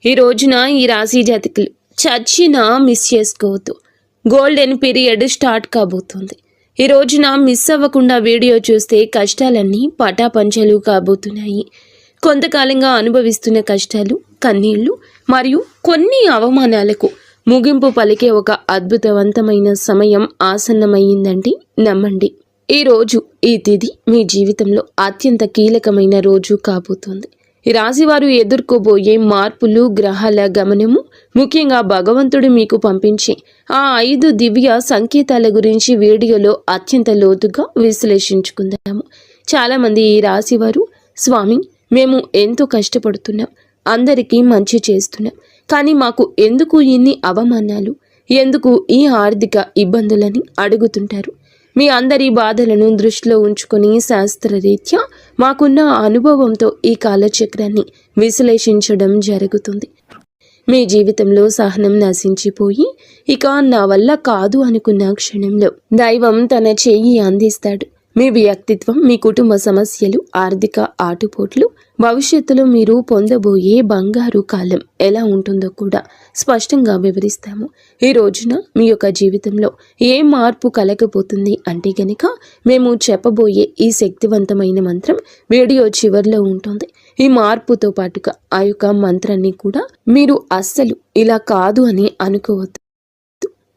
ఈ రోజున ఈ రాశి జాతకులు చచ్చినా మిస్ చేసుకోవద్దు. గోల్డెన్ పీరియడ్ స్టార్ట్ కాబోతుంది. ఈ రోజున మిస్ అవ్వకుండా వీడియో చూస్తే కష్టాలన్నీ పటాపంచలు కాబోతున్నాయి. కొంతకాలంగా అనుభవిస్తున్న కష్టాలు, కన్నీళ్లు మరియు కొన్ని అవమానాలకు ముగింపు పలికే ఒక అద్భుతవంతమైన సమయం ఆసన్నమయ్యిందండి. నమ్మండి. ఈ రోజు, ఈ తిథి మీ జీవితంలో అత్యంత కీలకమైన రోజు కాబోతుంది. ఈ రాశివారు ఎదుర్కోబోయే మార్పులు, గ్రహాల గమనము, ముఖ్యంగా భగవంతుడు మీకు పంపించే ఆ 5 దివ్య సంకేతాల గురించి వీడియోలో అత్యంత లోతుగా విశ్లేషించుకుందాము. చాలామంది ఈ రాశివారు, స్వామి, మేము ఎంతో కష్టపడుతున్నాం, అందరికీ మంచి చేస్తున్నాం, కానీ మాకు ఎందుకు ఇన్ని అవమానాలు, ఎందుకు ఈ ఆర్థిక ఇబ్బందులని అడుగుతుంటారు. మీ అందరి బాధలను దృష్టిలో ఉంచుకొని శాస్త్రరీత్యా మాకున్న అనుభవంతో ఈ కాలచక్రాన్ని విశ్లేషించడం జరుగుతుంది. మీ జీవితంలో సహనం నశించిపోయి ఇక నా వల్ల కాదు అనుకున్న క్షణంలో దైవం తన చెయ్యి అందిస్తాడు. మీ వ్యక్తిత్వం, మీ కుటుంబ సమస్యలు, ఆర్థిక ఆటుపోట్లు, భవిష్యత్తులో మీరు పొందబోయే బంగారు కాలం ఎలా ఉంటుందో కూడా స్పష్టంగా వివరిస్తాము. ఈ రోజున మీ యొక్క జీవితంలో ఏ మార్పు కలగబోతుంది అంటే గనక మేము చెప్పబోయే ఈ శక్తివంతమైన మంత్రం వీడియో చివరిలో ఉంటుంది. ఈ మార్పుతో పాటుగా ఆ యొక్క మంత్రాన్ని కూడా మీరు అస్సలు ఇలా కాదు అని అనుకోవద్దు,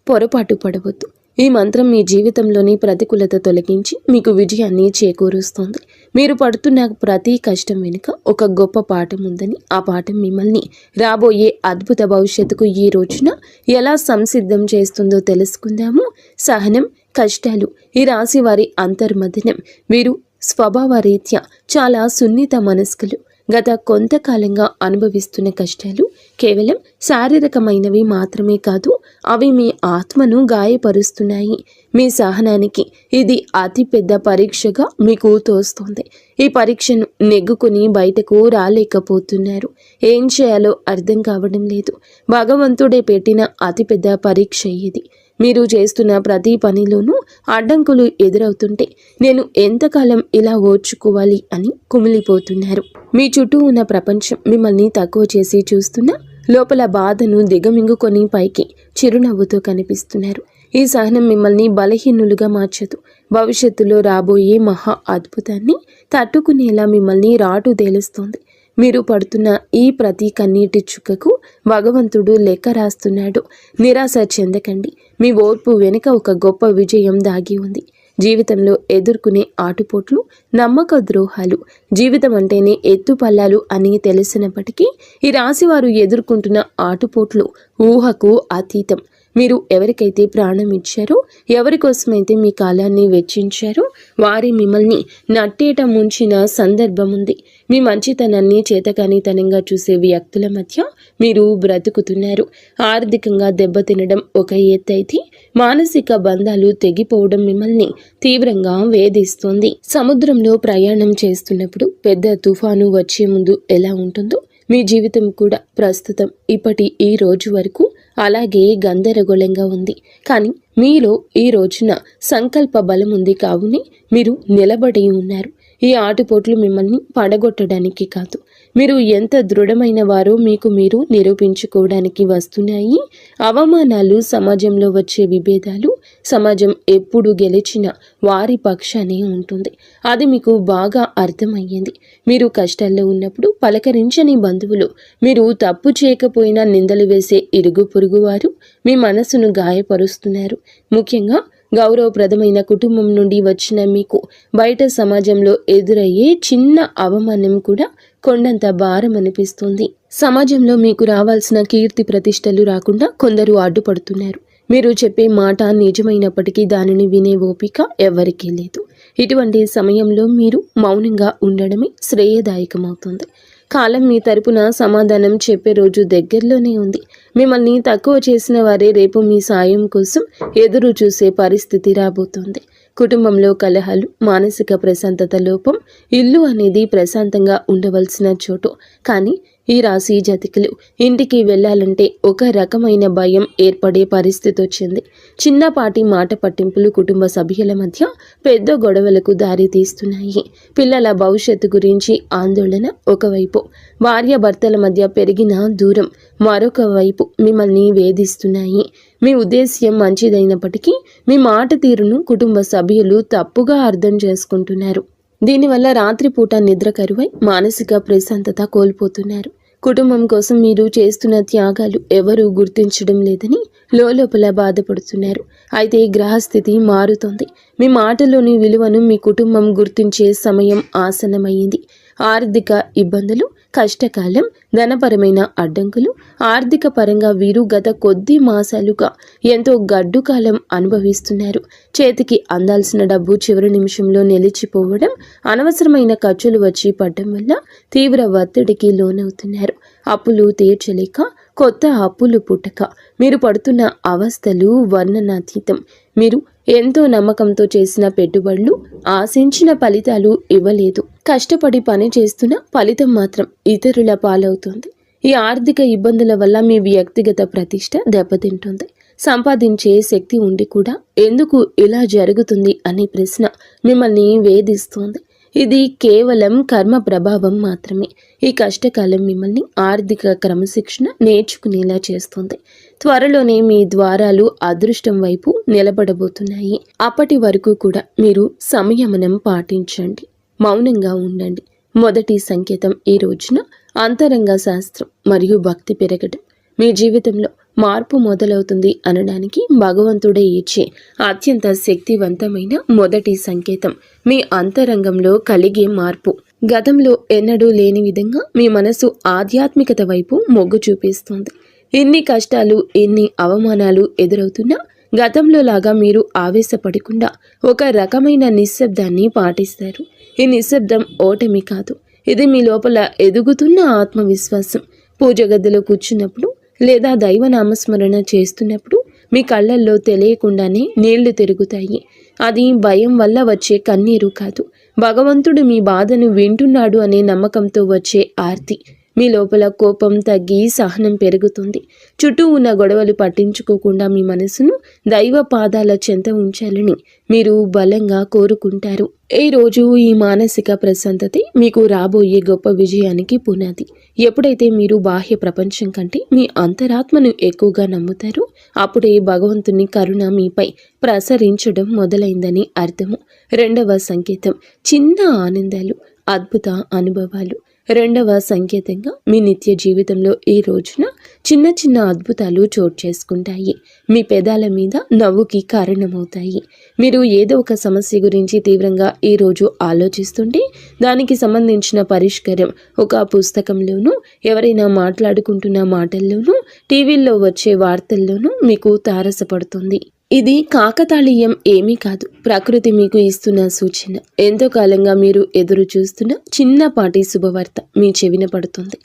పొరపాటు పడవద్దు. ఈ మంత్రం మీ జీవితంలోని ప్రతికూలత తొలగించి మీకు విజయాన్ని చేకూరుస్తుంది. మీరు పడుతున్న ప్రతి కష్టం వెనుక ఒక గొప్ప పాఠం ఉందని, ఆ పాఠం మిమ్మల్ని రాబోయే అద్భుత భవిష్యత్తుకు ఈ రోజున ఎలా సంసిద్ధం చేస్తుందో తెలుసుకుందాము. సహనం, కష్టాలు ఈ రాశి వారి అంతర్మథనం. వీరు స్వభావరీత్యా చాలా సున్నిత మనస్కులు. గత కొంతకాలంగా అనుభవిస్తున్న కష్టాలు కేవలం శారీరకమైనవి మాత్రమే కాదు, అవి మీ ఆత్మను గాయపరుస్తున్నాయి. మీ సహనానికి ఇది అతిపెద్ద పరీక్షగా మీకు తోస్తుంది. ఈ పరీక్షను నెగ్గుకొని బయటకు రాలేకపోతున్నారు. ఏం చేయాలో అర్థం కావడం లేదు. భగవంతుడే పెట్టిన అతిపెద్ద పరీక్ష ఇది. మీరు చేస్తున్న ప్రతి పనిలోనూ అడ్డంకులు ఎదురవుతుంటే నేను ఎంతకాలం ఇలా ఓర్చుకోవాలి అని కుమిలిపోతున్నారు. మీ చుట్టూ ఉన్న ప్రపంచం మిమ్మల్ని తక్కువ చేసి చూస్తున్నా లోపల బాధను దిగమింగుకొని పైకి చిరునవ్వుతో కనిపిస్తున్నారు. ఈ సహనం మిమ్మల్ని బలహీనులుగా మార్చదు. భవిష్యత్తులో రాబోయే మహా అద్భుతాన్ని తట్టుకునేలా మిమ్మల్ని రాటు తేలుస్తోంది. మీరు పడుతున్న ఈ ప్రతి కన్నీటి చుక్కకు భగవంతుడు లెక్క రాస్తున్నాడు. నిరాశ చెందకండి. మీ ఓర్పు వెనుక ఒక గొప్ప విజయం దాగి ఉంది. జీవితంలో ఎదుర్కొనే ఆటుపోట్లు, నమ్మక ద్రోహాలు, జీవితం అంటేనే ఎత్తుపల్లాలు అని తెలిసినప్పటికీ ఈ రాశివారు ఎదుర్కొంటున్న ఆటుపోట్లు ఊహకు అతీతం. మీరు ఎవరికైతే ప్రాణం ఇచ్చారో, ఎవరి కోసమైతే మీ కాలాన్ని వెచ్చించారో వారి మిమ్మల్ని నట్టేట ముంచిన సందర్భం ఉంది. మీ మంచితనాన్ని చేతకానితనంగా చూసే వ్యక్తుల మధ్య మీరు బ్రతుకుతున్నారు. ఆర్థికంగా దెబ్బతినడం ఒక ఎత్తైతే మానసిక బంధాలు తెగిపోవడం మిమ్మల్ని తీవ్రంగా వేధిస్తుంది. సముద్రంలో ప్రయాణం చేస్తున్నప్పుడు పెద్ద తుఫాను వచ్చే ముందు ఎలా ఉంటుందో మీ జీవితం కూడా ప్రస్తుతం ఇప్పటి ఈ రోజు వరకు అలాగే గందరగోళంగా ఉంది. కానీ మీలో ఈ రోజున సంకల్ప బలం ఉంది. కావునే మీరు నిలబడి ఉన్నారు. ఈ ఆటుపోట్లు మిమ్మల్ని పడగొట్టడానికి కాదు, మీరు ఎంత దృఢమైన వారో మీకు మీరు నిరూపించుకోవడానికి వస్తున్నాయి. అవమానాలు, సమాజంలో వచ్చే విభేదాలు, సమాజం ఎప్పుడు గెలిచిన వారి పక్షానే ఉంటుంది. అది మీకు బాగా అర్థమయ్యింది. మీరు కష్టాల్లో ఉన్నప్పుడు పలకరించని బంధువులు, మీరు తప్పు చేయకపోయినా నిందలు వేసే ఇరుగు పొరుగు వారు మీ మనసును గాయపరుస్తున్నారు. ముఖ్యంగా గౌరవప్రదమైన కుటుంబం నుండి వచ్చిన మీకు బయట సమాజంలో ఎదురయ్యే చిన్న అవమానం కూడా కొండంత భారం అనిపిస్తుంది. సమాజంలో మీకు రావాల్సిన కీర్తి ప్రతిష్టలు రాకుండా కొందరు అడ్డుపడుతున్నారు. మీరు చెప్పే మాట నిజమైనప్పటికీ దానిని వినే ఓపిక ఎవరికీ లేదు. ఇటువంటి సమయంలో మీరు మౌనంగా ఉండడమే శ్రేయదాయకమవుతుంది. కాలం మీ తరపున సమాధానం చెప్పే రోజు దగ్గరలోనే ఉంది. మిమ్మల్ని తక్కువ చేసిన వారే రేపు మీ సాయం కోసం ఎదురు చూసే పరిస్థితి రాబోతోంది. కుటుంబంలో కలహాలు, మానసిక ప్రశాంతత లోపం, ఇల్లు అనేది ప్రశాంతంగా ఉండవలసిన చోటు. కానీ ఈ రాశి జాతకులు ఇంటికి వెళ్ళాలంటే ఒక రకమైన భయం ఏర్పడే పరిస్థితి వచ్చింది. చిన్నపాటి మాట పట్టింపులు కుటుంబ సభ్యుల మధ్య పెద్ద గొడవలకు దారి తీస్తున్నాయి. పిల్లల భవిష్యత్తు గురించి ఆందోళన ఒకవైపు, భార్యాభర్తల మధ్య పెరిగిన దూరం మరొక వైపు మిమ్మల్ని వేధిస్తున్నాయి. మీ ఉద్దేశ్యం మంచిదైనప్పటికీ మీ మాట తీరును కుటుంబ సభ్యులు తప్పుగా అర్థం చేసుకుంటున్నారు. దీనివల్ల రాత్రిపూట నిద్ర కరువై మానసిక ప్రశాంతత కోల్పోతున్నారు. కుటుంబం కోసం మీరు చేస్తున్న త్యాగాలు ఎవరూ గుర్తించడం లేదని లోపల బాధపడుతున్నారు. అయితే గ్రహస్థితి మారుతోంది. మీ మాటలోని విలువను మీ కుటుంబం గుర్తించే సమయం ఆసన్నమైంది. ఆర్థిక ఇబ్బందులు, కష్టకాలం, ధనపరమైన అడ్డంకులు, ఆర్థిక పరంగా వీరు గత కొద్ది మాసాలుగా ఎంతో గడ్డు కాలం అనుభవిస్తున్నారు. చేతికి అందాల్సిన డబ్బు చివరి నిమిషంలో నిలిచిపోవడం, అనవసరమైన ఖర్చులు వచ్చి పడడం వల్ల తీవ్ర ఒత్తిడికి లోనవుతున్నారు. అప్పులు తీర్చలేక కొత్త అప్పులు పుట్టక మీరు పడుతున్న అవస్థలు వర్ణనాతీతం. మీరు ఎంతో నమ్మకంతో చేసిన పెట్టుబడులు ఆశించిన ఫలితాలు ఇవ్వలేదు. కష్టపడి పని చేస్తున్న ఫలితం మాత్రం ఇతరుల పాలవుతుంది. ఈ ఆర్థిక ఇబ్బందుల వల్ల మీ వ్యక్తిగత ప్రతిష్ట దెబ్బతింటుంది. సంపాదించే శక్తి ఉండి కూడా ఎందుకు ఇలా జరుగుతుంది అనే ప్రశ్న మిమ్మల్ని వేధిస్తోంది. ఇది కేవలం కర్మ ప్రభావం మాత్రమే. ఈ కష్టకాలం మిమ్మల్ని ఆర్థిక క్రమశిక్షణ నేర్చుకునేలా చేస్తుంది. త్వరలోనే మీ ద్వారాలు అదృష్టం వైపు నిలబడబోతున్నాయి. అప్పటి వరకు కూడా మీరు సంయమనం పాటించండి, మౌనంగా ఉండండి. మొదటి సంకేతం ఈ రోజున అంతరంగ శాస్త్రం మరియు భక్తి పెరగడం. మీ జీవితంలో మార్పు మొదలవుతుంది అనడానికి భగవంతుడే ఇచ్చే అత్యంత శక్తివంతమైన మొదటి సంకేతం మీ అంతరంగంలో కలిగే మార్పు. గతంలో ఎన్నడూ లేని విధంగా మీ మనసు ఆధ్యాత్మికత వైపు మొగ్గు చూపిస్తోంది. ఎన్ని కష్టాలు, ఎన్ని అవమానాలు ఎదురవుతున్నా గతంలో లాగా మీరు ఆవేశపడకుండా ఒక రకమైన నిశ్శబ్దాన్ని పాటిస్తారు. ఈ నిశ్శబ్దం ఓటమి కాదు, ఇది మీ లోపల ఎదుగుతున్న ఆత్మవిశ్వాసం. పూజ గదిలో కూర్చున్నప్పుడు లేదా దైవ నామస్మరణ చేస్తున్నప్పుడు మీ కళ్ళల్లో తెలియకుండానే నీళ్లు తిరుగుతాయి. అది భయం వల్ల వచ్చే కన్నీరు కాదు, భగవంతుడు మీ బాధను వింటున్నాడు అనే నమ్మకంతో వచ్చే ఆర్తి. మీ లోపల కోపం తగ్గి సహనం పెరుగుతుంది. చుట్టూ ఉన్న గొడవలు పట్టించుకోకుండా మీ మనసును దైవ పాదాల చెంత ఉంచాలని మీరు బలంగా కోరుకుంటారు. ఈ రోజు ఈ మానసిక ప్రశాంతతే మీకు రాబోయే గొప్ప విజయానికి పునాది. ఎప్పుడైతే మీరు బాహ్య ప్రపంచం కంటే మీ అంతరాత్మను ఎక్కువగా నమ్ముతారో అప్పుడే భగవంతుని కరుణ మీపై ప్రసరించడం మొదలైందని అర్థము. రెండవ సంకేతం చిన్న ఆనందాలు, అద్భుత అనుభవాలు. రెండవ సంకేతంగా మీ నిత్య జీవితంలో ఈ రోజున చిన్న చిన్న అద్భుతాలు చోటు చేసుకుంటాయి. మీ పెదాల మీద నవ్వుకి కారణమవుతాయి. మీరు ఏదో ఒక సమస్య గురించి తీవ్రంగా ఈ రోజు ఆలోచిస్తుంటే దానికి సంబంధించిన పరిష్కారం ఒక పుస్తకంలోనూ, ఎవరైనా మాట్లాడుకుంటున్న మాటల్లోనూ, టీవీల్లో వచ్చే వార్తల్లోనూ మీకు తారసపడుతుంది. ఇది కాకతాళీయం ఏమీ కాదు, ప్రకృతి మీకు ఇస్తున్న సూచన. ఎంతో కాలంగా మీరు ఎదురు చూస్తున్న చిన్నపాటి శుభవార్త మీ చెవిన పడుతుంది.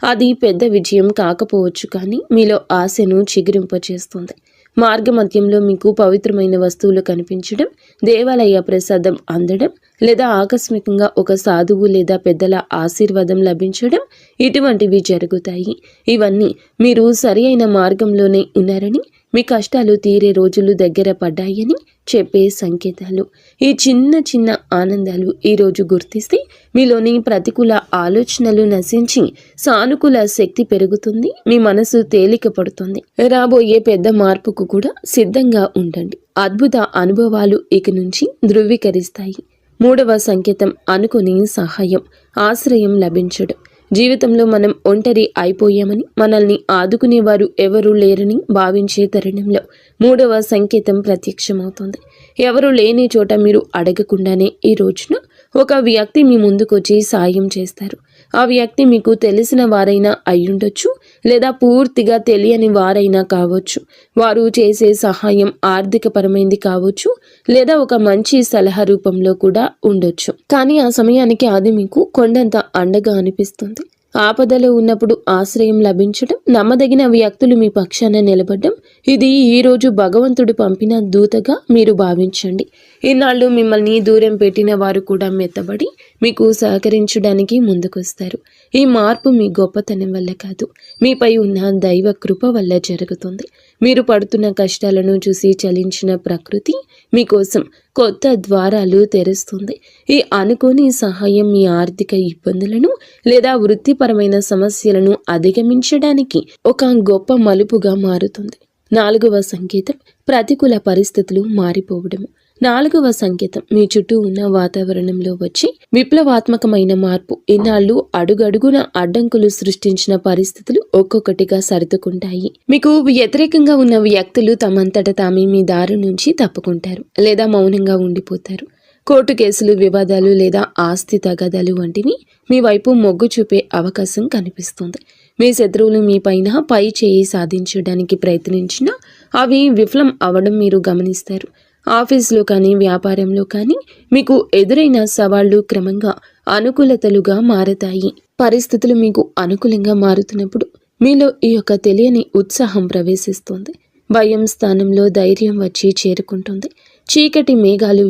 అది పెద్ద విజయం కాకపోవచ్చు, కానీ మీలో ఆశను చిగురింపచేస్తుంది. మార్గమధ్యంలో మీకు పవిత్రమైన వస్తువులు కనిపించడం, దేవాలయ ప్రసాదం అందడం, లేదా ఆకస్మికంగా ఒక సాధువు లేదా పెద్దల ఆశీర్వాదం లభించడం, ఇటువంటివి జరుగుతాయి. ఇవన్నీ మీరు సరి అయిన మార్గంలోనే ఉన్నారని, మీ కష్టాలు తీరే రోజులు దగ్గర పడ్డాయని చెప్పే సంకేతాలు. ఈ చిన్న చిన్న ఆనందాలు ఈరోజు గుర్తిస్తే మీలోని ప్రతికూల ఆలోచనలు నశించి సానుకూల శక్తి పెరుగుతుంది. మీ మనసు తేలిక పడుతుంది. రాబోయే పెద్ద మార్పుకు కూడా సిద్ధంగా ఉండండి. అద్భుత అనుభవాలు ఇక నుంచి ధృవీకరిస్తాయి. మూడవ సంకేతం అనుకుని సహాయం, ఆశ్రయం లభించడం. జీవితంలో మనం ఒంటరి అయిపోయామని, మనల్ని ఆదుకునేవారు ఎవరూ లేరని భావించే తరుణంలో మూడవ సంకేతం ప్రత్యక్షమవుతుంది. ఎవరు లేని చోట మీరు అడగకుండానే ఈ రోజున ఒక వ్యక్తి మీ ముందుకొచ్చి సాయం చేస్తారు. ఆ వ్యక్తి మీకు తెలిసిన వారైనా అయ్యుండొచ్చు, లేదా పూర్తిగా తెలియని వారైనా కావచ్చు. వారు చేసే సహాయం ఆర్థికపరమైంది కావచ్చు, లేదా ఒక మంచి సలహా రూపంలో కూడా ఉండొచ్చు. కానీ ఆ సమయానికి అది మీకు కొండంత అండగా అనిపిస్తుంది. ఆపదలో ఉన్నప్పుడు ఆశ్రయం లభించడం, నమ్మదగిన వ్యక్తులు మీ పక్షాన నిలబడడం, ఇది ఈరోజు భగవంతుడు పంపిన దూతగా మీరు భావించండి. ఇన్నాళ్ళు మిమ్మల్ని దూరం పెట్టిన వారు కూడా మెత్తబడి మీకు సహకరించడానికి ముందుకొస్తారు. ఈ మార్పు మీ గొప్పతనం వల్ల కాదు, మీపై ఉన్న దైవ కృప వల్ల జరుగుతుంది. మీరు పడుతున్న కష్టాలను చూసి చలించిన ప్రకృతి మీకోసం కొత్త ద్వారాలు తెరుస్తుంది. ఈ అనుకోని సహాయం మీ ఆర్థిక ఇబ్బందులను లేదా వృత్తిపరమైన సమస్యలను అధిగమించడానికి ఒక గొప్ప మలుపుగా మారుతుంది. 4వ సంకేతం ప్రతికూల పరిస్థితులు మారిపోవడము. 4వ సంకేతం మీ చుట్టూ ఉన్న వాతావరణంలో వచ్చి విప్లవాత్మకమైన మార్పు. ఇన్నాళ్ళు అడుగడుగున అడ్డంకులు సృష్టించిన పరిస్థితులు ఒక్కొక్కటిగా సర్దుకుంటాయి. మీకు వ్యతిరేకంగా ఉన్న వ్యక్తులు తమంతట తామే మీ దారి నుంచి తప్పుకుంటారు లేదా మౌనంగా ఉండిపోతారు. కోర్టు కేసులు, వివాదాలు లేదా ఆస్తి తగాదాలు వంటివి మీ వైపు మొగ్గు చూపే అవకాశం కనిపిస్తుంది. మీ శత్రువులు మీ పైన పై చేయి సాధించడానికి ప్రయత్నించినా అవి విఫలం అవడం మీరు గమనిస్తారు. ఆఫీసులో కానీ వ్యాపారంలో కానీ మీకు ఎదురైన సవాళ్లు క్రమంగా అనుకూలతలుగా మారతాయి. పరిస్థితులు మీకు అనుకూలంగా మారుతున్నప్పుడు మీలో ఈ యొక్క తెలియని ఉత్సాహం ప్రవేశిస్తుంది. భయం స్థానంలో ధైర్యం వచ్చి చేరుకుంటుంది. చీకటి మేఘాలు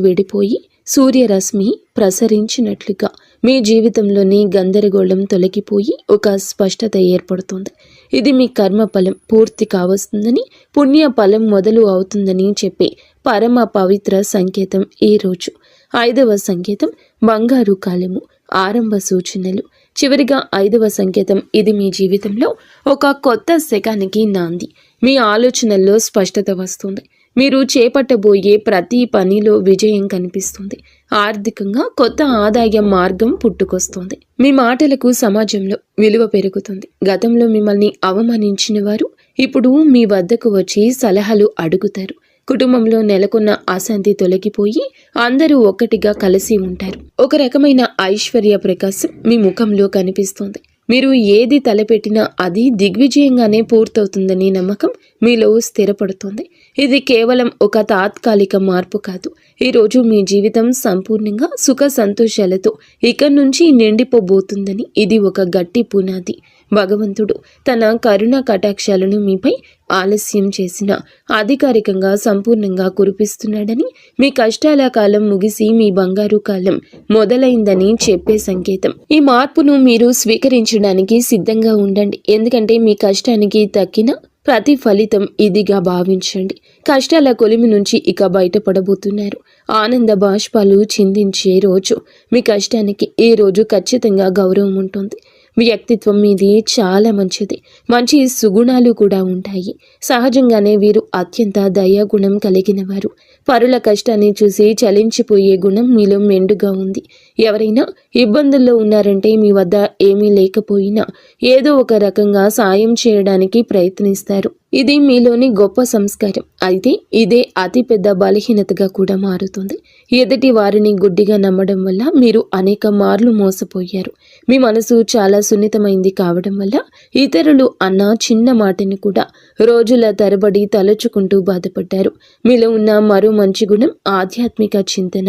విడిపోయి సూర్యరశ్మి ప్రసరించినట్లుగా మీ జీవితంలోని గందరగోళం తొలగిపోయి ఒక స్పష్టత ఏర్పడుతుంది. ఇది మీ కర్మ ఫలం పూర్తి కావస్తుందని, పుణ్య ఫలం మొదలు అవుతుందని చెప్పే పరమ పవిత్ర సంకేతం ఈ రోజు. 5వ సంకేతం బంగారు కాలము, ఆరంభ సూచనలు. చివరిగా 5వ సంకేతం, ఇది మీ జీవితంలో ఒక కొత్త శకానికి నాంది. మీ ఆలోచనల్లో స్పష్టత వస్తుంది. మీరు చేపట్టబోయే ప్రతి పనిలో విజయం కనిపిస్తుంది. ఆర్థికంగా కొత్త ఆదాయ మార్గం పుట్టుకొస్తుంది. మీ మాటలకు సమాజంలో విలువ పెరుగుతుంది. గతంలో మిమ్మల్ని అవమానించిన వారు ఇప్పుడు మీ వద్దకు వచ్చి సలహాలు అడుగుతారు. కుటుంబంలో నెలకొన్న అశాంతి తొలగిపోయి అందరూ ఒక్కటిగా కలిసి ఉంటారు. ఒక రకమైన ఐశ్వర్య ప్రకాశం మీ ముఖంలో కనిపిస్తుంది. మీరు ఏది తలపెట్టినా అది దిగ్విజయంగానే పూర్తవుతుందనే నమ్మకం మీలో స్థిరపడుతుంది. ఇది కేవలం ఒక తాత్కాలిక మార్పు కాదు. ఈరోజు మీ జీవితం సంపూర్ణంగా సుఖ సంతోషాలతో ఇక్కడి నుంచి నిండిపోబోతుందని ఇది ఒక గట్టి పునాది. భగవంతుడు తన కరుణ కటాక్షాలను మీపై ఆలస్యం చేసిన అధికారికంగా సంపూర్ణంగా కురిపిస్తున్నాడని, మీ కష్టాల కాలం ముగిసి మీ బంగారు కాలం మొదలైందని చెప్పే సంకేతం. ఈ మార్పును మీరు స్వీకరించడానికి సిద్ధంగా ఉండండి. ఎందుకంటే మీ కష్టానికి తక్కిన ప్రతి ఫలితం ఇదిగా భావించండి. కష్టాల కొలిమి నుంచి ఇక బయటపడబోతున్నారు. ఆనంద బాష్పాలు చిందించే రోజు. మీ కష్టానికి ఈ రోజు ఖచ్చితంగా గౌరవం ఉంటుంది. వ్యక్తిత్వం మీది చాలా మంచిది. మంచి సుగుణాలు కూడా ఉంటాయి. సహజంగానే వీరు అత్యంత దయాగుణం కలిగిన వారు. పరుల కష్టాన్ని చూసి చలించిపోయే గుణం మీలో మెండుగా ఉంది. ఎవరైనా ఇబ్బందుల్లో ఉన్నారంటే మీ వద్ద ఏమీ లేకపోయినా ఏదో ఒక రకంగా సాయం చేయడానికి ప్రయత్నిస్తారు. ఇది మీలోని గొప్ప సంస్కారం. అయితే ఇదే అతిపెద్ద బలహీనతగా కూడా మారుతుంది. ఎదుటి వారిని గుడ్డిగా నమ్మడం వల్ల మీరు అనేక మార్లు మోసపోయారు. మీ మనసు చాలా సున్నితమైంది కావడం వల్ల ఇతరులు అన్న చిన్న మాటని కూడా రోజుల తరబడి తలుచుకుంటూ బాధపడ్డారు. మీలో ఉన్న మరో మంచి గుణం ఆధ్యాత్మిక చింతన.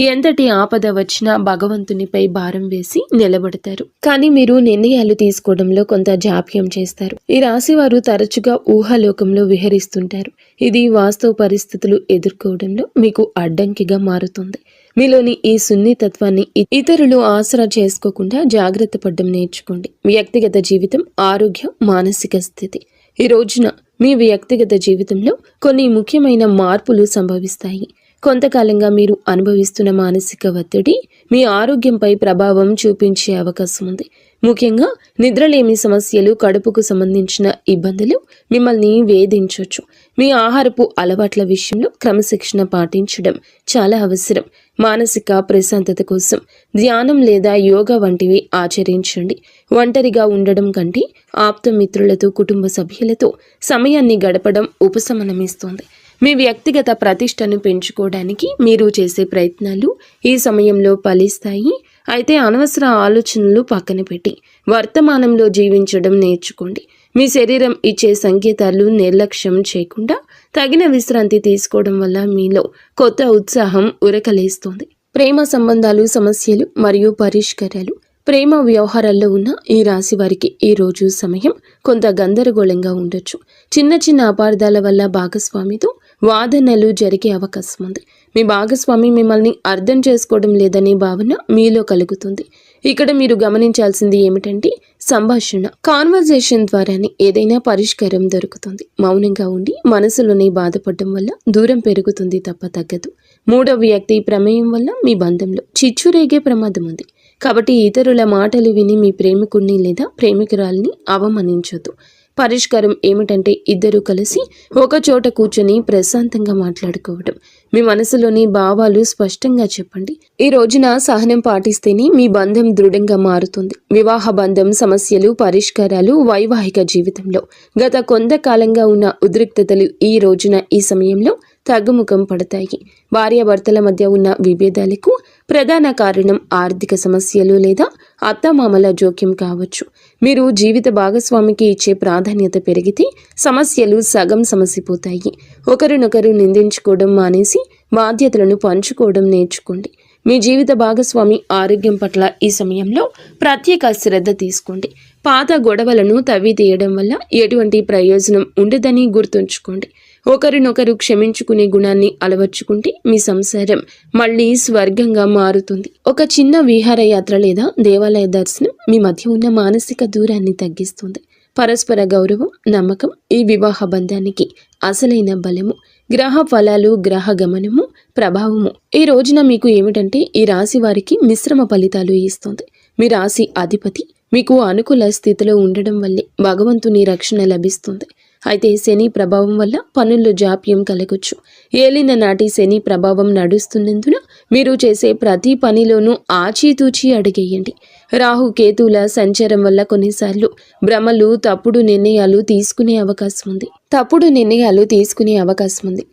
ఎంతటి ఆపద వచ్చినా భగవంతునిపై భారం వేసి నిలబడతారు. కానీ మీరు నిర్ణయాలు తీసుకోవడంలో కొంత జాప్యం చేస్తారు. ఈ రాశి వారు తరచుగా ఊహాలోకంలో విహరిస్తుంటారు. ఇది వాస్తవ పరిస్థితులు ఎదుర్కోవడంలో మీకు అడ్డంకిగా మారుతుంది. మీలోని ఈ సున్నితత్వాన్ని ఇతరులు ఆసరా చేసుకోకుండా జాగ్రత్త పడడం నేర్చుకోండి. వ్యక్తిగత జీవితం, ఆరోగ్యం, మానసిక స్థితి. ఈ రోజున మీ వ్యక్తిగత జీవితంలో కొన్ని ముఖ్యమైన మార్పులు సంభవిస్తాయి. కొంతకాలంగా మీరు అనుభవిస్తున్న మానసిక ఒత్తిడి మీ ఆరోగ్యంపై ప్రభావం చూపించే అవకాశం ఉంది. ముఖ్యంగా నిద్రలేమి సమస్యలు, కడుపుకు సంబంధించిన ఇబ్బందులు మిమ్మల్ని వేధించవచ్చు. మీ ఆహారపు అలవాట్ల విషయంలో క్రమశిక్షణ పాటించడం చాలా అవసరం. మానసిక ప్రశాంతత కోసం ధ్యానం లేదా యోగా వంటివి ఆచరించండి. ఒంటరిగా ఉండడం కంటే ఆప్తమిత్రులతో, కుటుంబ సభ్యులతో సమయాన్ని గడపడం ఉపశమనమిస్తుంది. మీ వ్యక్తిగత ప్రతిష్టను పెంచుకోవడానికి మీరు చేసే ప్రయత్నాలు ఈ సమయంలో ఫలిస్తాయి. అయితే అనవసర ఆలోచనలు పక్కన పెట్టి వర్తమానంలో జీవించడం నేర్చుకోండి. మీ శరీరం ఇచ్చే సంకేతాలు నిర్లక్ష్యం చేయకుండా తగిన విశ్రాంతి తీసుకోవడం వల్ల మీలో కొత్త ఉత్సాహం ఉరకలేస్తుంది. ప్రేమ సంబంధాలు, సమస్యలు మరియు పరిష్కారాలు. ప్రేమ వ్యవహారాల్లో ఉన్న ఈ రాశి వారికి ఈ రోజు సమయం కొంత గందరగోళంగా ఉండొచ్చు. చిన్న చిన్న అపార్థాల వల్ల భాగస్వామితో వాదనలు జరిగే అవకాశం ఉంది. మీ భాగస్వామి మిమ్మల్ని అర్థం చేసుకోవడం లేదనే భావన మీలో కలుగుతుంది. ఇక్కడ మీరు గమనించాల్సింది ఏమిటంటే సంభాషణ, కాన్వర్జేషన్ ద్వారానే ఏదైనా పరిష్కారం దొరుకుతుంది. మౌనంగా ఉండి మనసులోనే బాధపడడం వల్ల దూరం పెరుగుతుంది తప్ప తగ్గదు. మూడవ వ్యక్తి ప్రమేయం వల్ల మీ బంధంలో చిచ్చు రేగే ప్రమాదం ఉంది. కాబట్టి ఇతరుల మాటలు విని మీ ప్రేమికుడిని లేదా ప్రేమికురాల్ని అవమానించొద్దు. పరిష్కారం ఏమిటంటే ఇద్దరూ కలిసి ఒక చోట కూర్చొని ప్రశాంతంగా మాట్లాడుకోవడం. మీ మనసులోని భావాలు స్పష్టంగా చెప్పండి. ఈ రోజున సహనం పాటిస్తేనే మీ బంధం దృఢంగా మారుతుంది. వివాహ బంధం సమస్యలు పరిష్కారాలు వైవాహిక జీవితంలో గత కొంతకాలంగా ఉన్న ఉద్రిక్తతలు ఈ రోజున ఈ సమయంలో తగ్గుముఖం పడతాయి. భార్యాభర్తల మధ్య ఉన్న విభేదాలకు ప్రధాన కారణం ఆర్థిక సమస్యలు లేదా అత్తమామల జోక్యం కావచ్చు. మీరు జీవిత భాగస్వామికి ఇచ్చే ప్రాధాన్యత పెరిగితే సమస్యలు సగం సమసిపోతాయి. ఒకరినొకరు నిందించుకోవడం మానేసి బాధ్యతలను పంచుకోవడం నేర్చుకోండి. మీ జీవిత భాగస్వామి ఆరోగ్యం పట్ల ఈ సమయంలో ప్రత్యేక శ్రద్ధ తీసుకోండి. పాత గొడవలను తవ్వి తీయడం వల్ల ఎటువంటి ప్రయోజనం ఉండదని గుర్తుంచుకోండి. ఒకరినొకరు క్షమించుకునే గుణాన్ని అలవర్చుకుంటే మీ సంసారం మళ్ళీ స్వర్గంగా మారుతుంది. ఒక చిన్న విహారయాత్ర లేదా దేవాలయ దర్శనం మీ మధ్య ఉన్న మానసిక దూరాన్ని తగ్గిస్తుంది. పరస్పర గౌరవం, నమ్మకం ఈ వివాహ బంధానికి అసలైన బలము. గ్రహ ఫలాలు, గ్రహ గమనము, ప్రభావము ఈ రోజున మీకు ఏమిటంటే ఈ రాశి వారికి మిశ్రమ ఫలితాలు ఇస్తుంది. మీ రాశి అధిపతి మీకు అనుకూల స్థితిలో ఉండడం వల్లే భగవంతుని రక్షణ లభిస్తుంది. అయితే శని ప్రభావం వల్ల పనుల్లో జాప్యం కలగొచ్చు. ఏలిన నాటి శని ప్రభావం నడుస్తున్నందున మీరు చేసే ప్రతి పనిలోనూ ఆచితూచి అడిగేయండి. రాహు కేతువుల సంచారం వల్ల కొన్నిసార్లు భ్రమలు, తప్పుడు నిర్ణయాలు తీసుకునే అవకాశం ఉంది.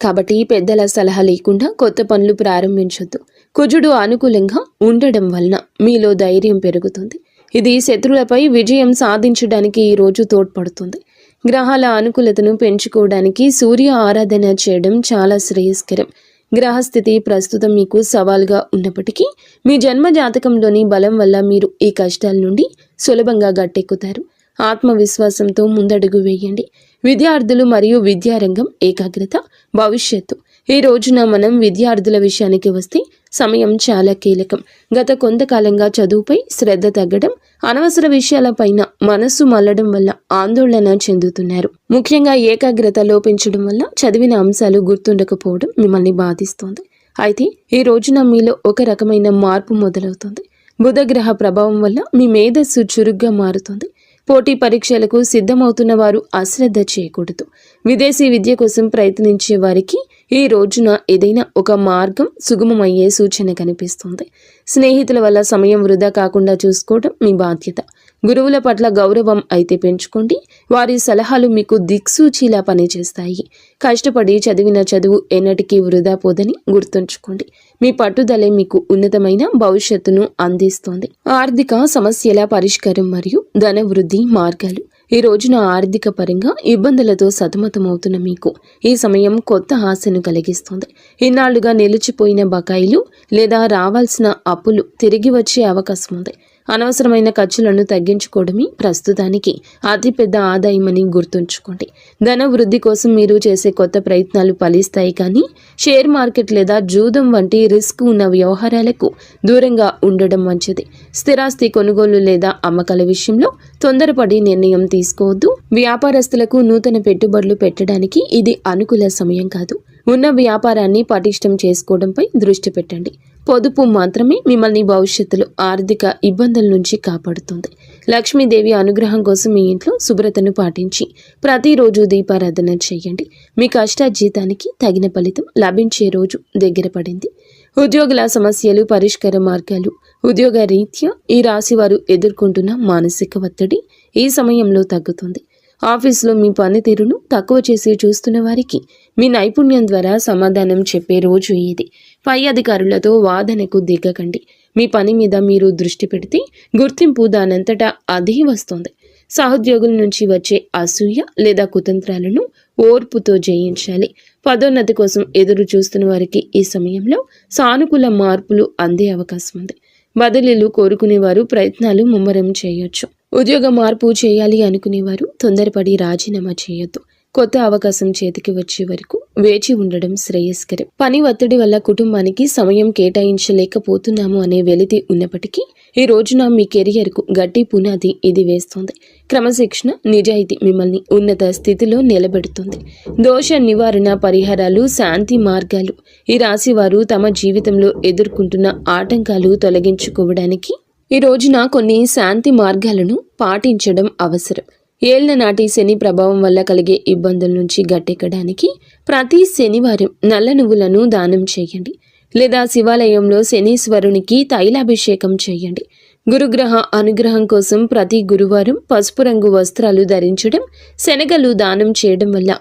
కాబట్టి పెద్దల సలహా లేకుండా కొత్త పనులు ప్రారంభించొద్దు. కుజుడు అనుకూలంగా ఉండడం వలన మీలో ధైర్యం పెరుగుతుంది. ఇది శత్రువులపై విజయం సాధించడానికి ఈ రోజు తోడ్పడుతుంది. గ్రహాల అనుకూలతను పెంచుకోవడానికి సూర్య ఆరాధన చేయడం చాలా శ్రేయస్కరం. గ్రహస్థితి ప్రస్తుతం మీకు సవాల్గా ఉన్నప్పటికీ మీ జన్మ జాతకంలోని బలం వల్ల మీరు ఈ కష్టాల నుండి సులభంగా గట్టెక్కుతారు. ఆత్మవిశ్వాసంతో ముందడుగు వేయండి. విద్యార్థులు మరియు విద్యారంగం ఏకాగ్రత, భవిష్యత్తు ఈ రోజున మనం విద్యార్థుల విషయానికి వస్తే సమయం చాలా కీలకం. గత కొంతకాలంగా చదువుపై శ్రద్ధ తగ్గడం, అనవసర విషయాలపైన మనస్సు మళ్లడం వల్ల ఆందోళన చెందుతున్నారు. ముఖ్యంగా ఏకాగ్రత లోపించడం వల్ల చదివిన అంశాలు గుర్తుండకపోవడం మిమ్మల్ని బాధిస్తోంది. అయితే ఈ రోజున మీలో ఒక రకమైన మార్పు మొదలవుతుంది. బుధగ్రహ ప్రభావం వల్ల మీ మేధస్సు చురుగ్గా మారుతుంది. పోటీ పరీక్షలకు సిద్ధమవుతున్న వారు అశ్రద్ధ చేయకూడదు. విదేశీ విద్య కోసం ప్రయత్నించే వారికి ఈ రోజున ఏదైనా ఒక మార్గం సుగమమయ్యే సూచన కనిపిస్తుంది. స్నేహితుల వల్ల సమయం వృధా కాకుండా చూసుకోవడం మీ బాధ్యత. గురువుల పట్ల గౌరవం అయితే పెంచుకోండి. వారి సలహాలు మీకు దిక్సూచిలా పనిచేస్తాయి. కష్టపడి చదివిన చదువు ఎన్నటికీ వృధా పోదని గుర్తుంచుకోండి. మీ పట్టుదలే మీకు ఉన్నతమైన భవిష్యత్తును అందిస్తోంది. ఆర్థిక సమస్యల పరిష్కారం మరియు ధన వృద్ధి మార్గాలు ఈ రోజున ఆర్థిక పరంగా ఇబ్బందులతో సతమతమవుతున్న మీకు ఈ సమయం కొత్త ఆశను కలిగిస్తుంది. ఇన్నాళ్లుగా నిలిచిపోయిన బకాయిలు లేదా రావాల్సిన అప్పులు తిరిగి వచ్చే అవకాశం ఉంది. అనవసరమైన ఖర్చులను తగ్గించుకోవడమే ప్రస్తుతానికి అతిపెద్ద ఆదాయమని గుర్తుంచుకోండి. ధన వృద్ధి కోసం మీరు చేసే కొత్త ప్రయత్నాలు ఫలిస్తాయి, కానీ షేర్ మార్కెట్ లేదా జూదం వంటి రిస్క్ ఉన్న వ్యవహారాలకు దూరంగా ఉండడం మంచిది. స్థిరాస్తి కొనుగోలు లేదా అమ్మకాల విషయంలో తొందరపడి నిర్ణయం తీసుకోవద్దు. వ్యాపారస్తులకు నూతన పెట్టుబడులు పెట్టడానికి ఇది అనుకూల సమయం కాదు. ఉన్న వ్యాపారాన్ని పటిష్టం చేసుకోవడంపై దృష్టి పెట్టండి. పొదుపు మాత్రమే మిమ్మల్ని భవిష్యత్తులో ఆర్థిక ఇబ్బందుల నుంచి కాపాడుతుంది. లక్ష్మీదేవి అనుగ్రహం కోసం మీ ఇంట్లో శుభ్రతను పాటించి ప్రతిరోజు దీపారాధన చేయండి. మీ కష్టార్జితానికి తగిన ఫలితం లభించే రోజు దగ్గర పడింది. ఉద్యోగుల సమస్యలు, పరిష్కార మార్గాలు. ఉద్యోగ రీత్యా ఈ రాశి వారు ఎదుర్కొంటున్న మానసిక ఒత్తిడి ఈ సమయంలో తగ్గుతుంది. ఆఫీసులో మీ పనితీరును తక్కువ చేసి చూస్తున్న వారికి మీ నైపుణ్యం ద్వారా సమాధానం చెప్పే రోజు ఇది. పై అధికారులతో వాదనకు దిగకండి. మీ పని మీద మీరు దృష్టి పెడితే గుర్తింపు దానంతటా అదే వస్తుంది. సహోద్యోగుల నుంచి వచ్చే అసూయ లేదా కుతంత్రాలను ఓర్పుతో జయించాలి. పదోన్నతి కోసం ఎదురు చూస్తున్న వారికి ఈ సమయంలో సానుకూల మార్పులు అందే అవకాశం ఉంది. బదిలీలు కోరుకునేవారు ప్రయత్నాలు ముమ్మరం చేయొచ్చు. ఉద్యోగ మార్పు చేయాలి అనుకునేవారు తొందరపడి రాజీనామా చేయొద్దు. కొత్త అవకాశం చేతికి వచ్చే వరకు వేచి ఉండడం శ్రేయస్కరం. పని ఒత్తిడి వల్ల కుటుంబానికి సమయం కేటాయించలేకపోతున్నాము అనే వెలితి ఉన్నప్పటికీ ఈ రోజున మీ కెరియర్కు గట్టి పునాది ఇది వేస్తుంది. క్రమశిక్షణ, నిజాయితీ మిమ్మల్ని ఉన్నత స్థితిలో నిలబెడుతుంది. దోష నివారణ పరిహారాలు, శాంతి మార్గాలు. ఈ రాశి వారు తమ జీవితంలో ఎదుర్కొంటున్న ఆటంకాలు తొలగించుకోవడానికి ఈ రోజున కొన్ని శాంతి మార్గాలను పాటించడం అవసరం. ఏళ్ల నాటి శని ప్రభావం వల్ల కలిగే ఇబ్బందుల నుంచి గట్టెక్కడానికి ప్రతి శనివారం నల్ల నువ్వులను దానం చేయండి, లేదా శివాలయంలో శనీశ్వరునికి తైలాభిషేకం చేయండి. గురుగ్రహ అనుగ్రహం కోసం ప్రతి గురువారం పసుపు రంగు వస్త్రాలు ధరించడం, శనగలు దానం చేయడం వల్ల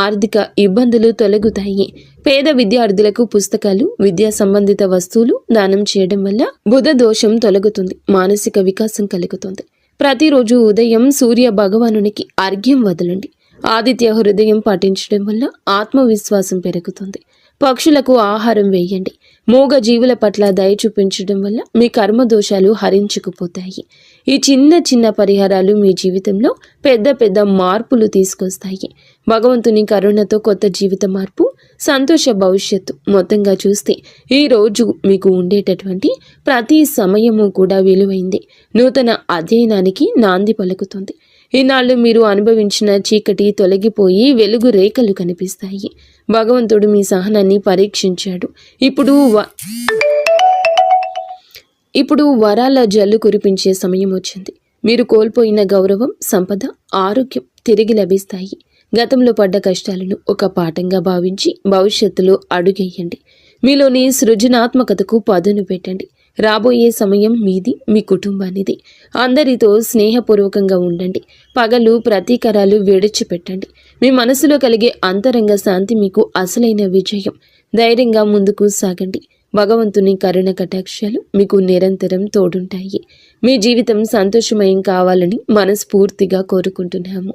ఆర్థిక ఇబ్బందులు తొలగుతాయి. పేద విద్యార్థులకు పుస్తకాలు, విద్యా సంబంధిత వస్తువులు దానం చేయడం వల్ల బుధ దోషం తొలగుతుంది, మానసిక వికాసం కలుగుతుంది. ప్రతిరోజు ఉదయం సూర్య భగవానునికి అర్ఘ్యం వదలండి. ఆదిత్య హృదయం పాటించడం వల్ల ఆత్మవిశ్వాసం పెరుగుతుంది. పక్షులకు ఆహారం వేయండి. మూగ జీవుల పట్ల దయ చూపించడం వల్ల మీ కర్మ దోషాలు హరించుకుపోతాయి. ఈ చిన్న చిన్న పరిహారాలు మీ జీవితంలో పెద్ద పెద్ద మార్పులు తీసుకొస్తాయి. భగవంతుని కరుణతో కొత్త జీవిత మార్పు, సంతోష భవిష్యత్తు. మొత్తంగా చూస్తే ఈ రోజు మీకు ఉండేటటువంటి ప్రతి సమయము కూడా విలువైంది. నూతన అధ్యయనానికి నాంది పలుకుతుంది. ఈనాళ్ళు మీరు అనుభవించిన చీకటి తొలగిపోయి వెలుగు రేఖలు కనిపిస్తాయి. భగవంతుడు మీ పరీక్షించాడు. ఇప్పుడు వరాల జల్లు కురిపించే సమయం వచ్చింది. మీరు కోల్పోయిన గౌరవం, సంపద, ఆరోగ్యం తిరిగి లభిస్తాయి. గతంలో పడ్డ కష్టాలను ఒక పాఠంగా భావించి భవిష్యత్తులో అడుగేయండి. మీలోని సృజనాత్మకతకు పదును పెట్టండి. రాబోయే సమయం మీది, మీ కుటుంబానిది. అందరితో స్నేహపూర్వకంగా ఉండండి. పగలు ప్రతీకారాలు విడిచిపెట్టండి. మీ మనసులో కలిగే అంతరంగ శాంతి మీకు అసలైన విజయం. ధైర్యంగా ముందుకు సాగండి. భగవంతుని కరుణ కటాక్షాలు మీకు నిరంతరం తోడుంటాయి. మీ జీవితం సంతోషమయం కావాలని మనస్ఫూర్తిగా కోరుకుంటున్నాము.